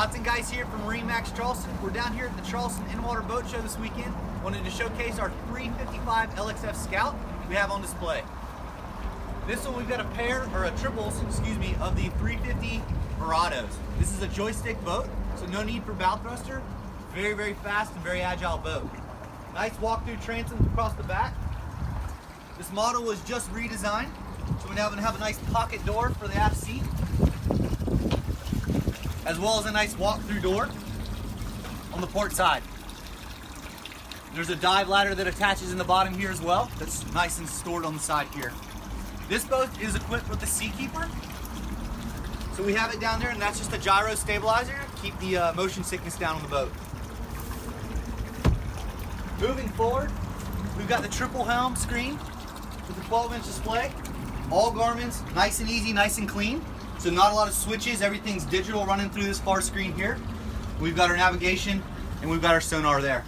Dotson guys here from MarineMax Charleston. We're down here at the Charleston In-Water Boat Show this weekend. Wanted to showcase our 355 LXF Scout we have on display. This one we've got a pair, or a triples, excuse me, of the 350 Verados. This is a joystick boat, so no need for bow thruster. Very, very fast and very agile boat. Nice walk-through transoms across the back. This model was just redesigned, so we're now going to have a nice pocket door for the aft seat, as well as a nice walk-through door on the port side. There's a dive ladder that attaches in the bottom here as well. That's nice and stored on the side here. This boat is equipped with the Seakeeper. So we have it down there, and that's just a gyro stabilizer to keep the motion sickness down on the boat. Moving forward, we've got the triple helm screen with a 12-inch display. All garments, nice and easy, nice and clean. So not a lot of switches, everything's digital running through this far screen here. We've got our navigation and we've got our sonar there.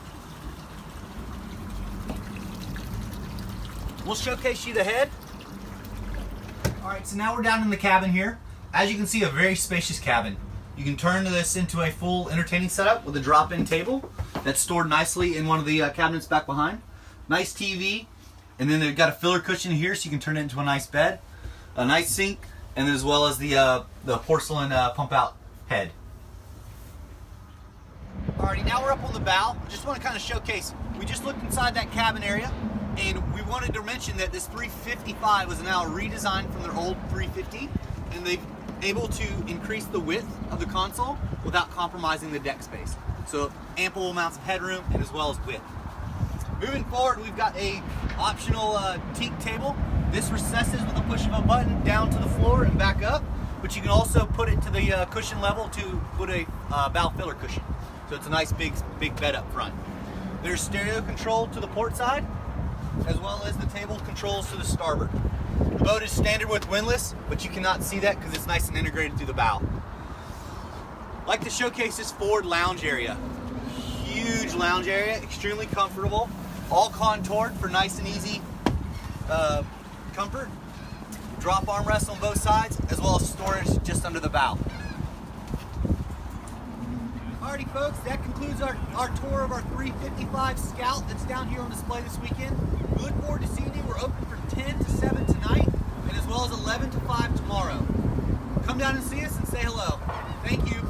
We'll showcase you the head. All right, so now we're down in the cabin here. As you can see, a very spacious cabin. You can turn this into a full entertaining setup with a drop-in table that's stored nicely in one of the cabinets back behind. Nice TV, and then they've got a filler cushion here so you can turn it into a nice bed. A nice sink, and as well as the porcelain pump-out head. Alrighty, now we're up on the bow. I just want to kind of showcase, we just looked inside that cabin area, and we wanted to mention that this 355 was now redesigned from their old 350, and they've able to increase the width of the console without compromising the deck space. So ample amounts of headroom and as well as width. Moving forward, we've got a optional teak table. This recesses with a push of a button down to the floor and back up, but you can also put it to the cushion level to put a bow filler cushion. So it's a nice big bed up front. There's stereo control to the port side, as well as the table controls to the starboard. The boat is standard with windlass, but you cannot see that because it's nice and integrated through the bow. I'd like to showcase this forward lounge area. Huge lounge area, extremely comfortable, all contoured for nice and easy comfort. Drop armrests on both sides, as well as storage just under the bow. Alrighty folks, that concludes our tour of our 355 Scout that's down here on display this weekend. We look forward to seeing you. We're open from 10 to 7 tonight, and as well as 11 to 5 tomorrow. Come down and see us and say hello. Thank you.